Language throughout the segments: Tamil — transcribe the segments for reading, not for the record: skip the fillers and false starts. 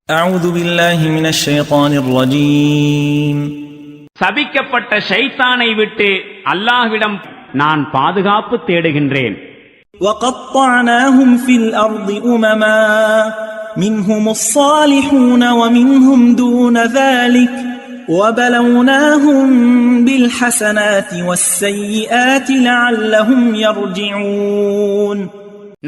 أعوذ بالله من الشيطان الرجيم. சபிக்கப்பட்ட ஷைத்தானை விட்டு அல்லாஹ்விடம் நான் பாதுகாப்பு தேடுகின்றேன். وقطعناهم في الأرض أمما منهم الصالحون ومنهم دون ذلك وبلوناهم بالحسنات والسيئات لعلهم يرجعون.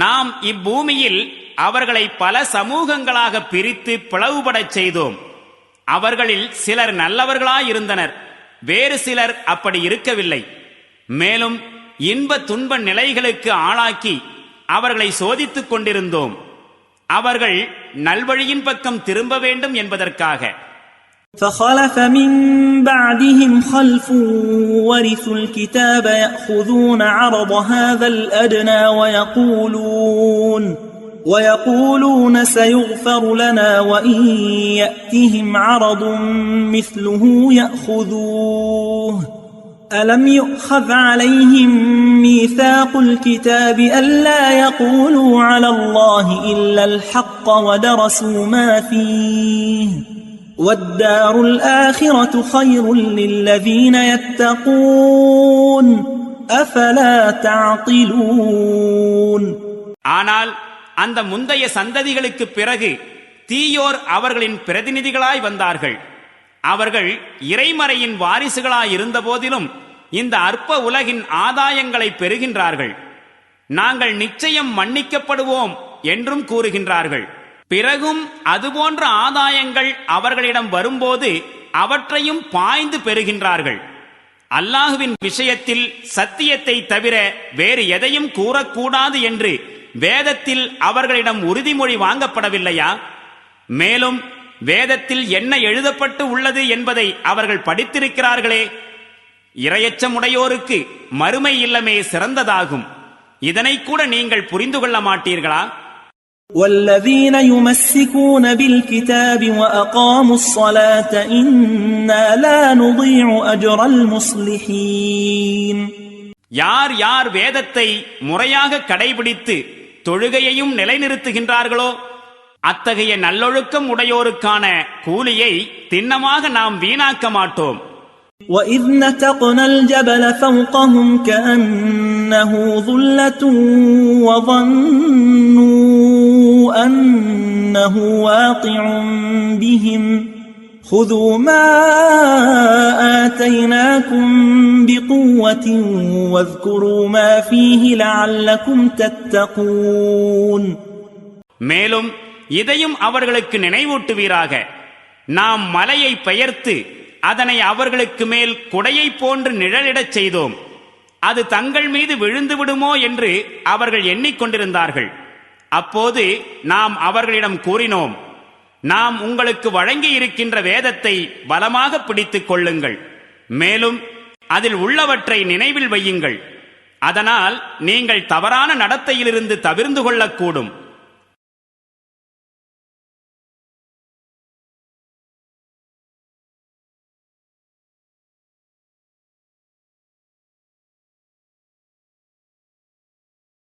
நாம் இப்பூமியில் அவர்களை பல சமூகங்களாக பிரித்து பிளவுபடச் செய்தோம். அவர்களில் சிலர் நல்லவர்களாயிருந்தனர், வேறு சிலர் அப்படி இருக்கவில்லை. மேலும் இன்ப துன்ப நிலைகளுக்கு ஆளாக்கி அவர்களை சோதித்துக் கொண்டிருந்தோம். அவர்கள் நல்வழியின் பக்கம் திரும்ப வேண்டும் என்பதற்காக. فخلف من بعدهم خلف ورثوا الكتاب يأخذون عرض هذا الأدنى ويقولون سيغفر لنا وإن يأتهم عرض مثله يأخذوه ألم يؤخذ عليهم ميثاق الكتاب ألا يقولوا على الله إلا الحق ودرسوا ما فيه والدار الآخرة خير للذين يتقون أفلا تعقلون. ஆனால் அந்த முந்தைய சந்ததிகளுக்கு பிறகு தீயோர் அவர்களின் பிரதிநிதிகளாய் வந்தார்கள். அவர்கள் இறைமறையின் வாரிசுகளாய் இருந்த போதிலும் இந்த அற்ப உலகின் ஆதாயங்களை பெறுகின்றார்கள். நாங்கள் நிச்சயம் மன்னிக்கப்படுவோம் என்றும் கூறுகின்றார்கள். பிறகும் அதுபோன்ற ஆதாயங்கள் அவர்களிடம் வரும்போது அவற்றையும் பாய்ந்து பெறுகின்றார்கள். அல்லாஹுவின் விஷயத்தில் சத்தியத்தை தவிர வேறு எதையும் கூறக்கூடாது என்று வேதத்தில் அவர்களிடம் உறுதிமொழி வாங்கப்படவில்லையா? மேலும் வேதத்தில் என்ன எழுதப்பட்டு உள்ளது என்பதை அவர்கள் படித்திருக்கிறார்களே. இரையச்சமுடையோருக்கு மறுமை இல்லமே சிறந்ததாகும். இதனை கூட நீங்கள் புரிந்து கொள்ள மாட்டீர்களா? والذين يمسكون بالكتاب وأقاموا الصلاة إنا لا نضيع أجر المصلحين. யார் யார் வேதத்தை முறையாக கடைபிடித்து தொழுகையையும் நிலைநிறுத்துகின்றார்களோ அத்தகைய நல்லொழுக்கம் உடையோருக்கான கூலியை திண்ணமாக நாம் வீணாக்க மாட்டோம். وَإِذْ نَتَقْنَا الْجَبَلَ فَوْقَهُمْ كَأَنَّهُ ظُلَّةٌ وَظَنُّوا أَنَّهُ وَاقِعٌ بِهِمْ خُذُوا مَا آتَيْنَاكُمْ بِقُوَّةٍ وَاذْكُرُوا مَا فِيهِ لَعَلَّكُمْ تَتَّقُونَ. மேலும் இதையும் அவர்களுக்கு நினைவூட்டுவீராக. நாம் மலையை பெயர்த்து அதனை அவர்களுக்கு மேல் குடையை போன்று நிழலிடச் செய்தோம். அது தங்கள் மீது விழுந்து விடுமோ என்று அவர்கள் எண்ணிக்கொண்டிருந்தார்கள். அப்போது நாம் அவர்களிடம் கூறினோம், நாம் உங்களுக்கு வழங்கி இருக்கின்ற வேதத்தை பலமாக பிடித்துக் கொள்ளுங்கள். மேலும் அதில் உள்ளவற்றை நினைவில் வையுங்கள். அதனால் நீங்கள் தவறான நடத்தையிலிருந்து தவிர்ந்து கொள்ளக்கூடும்.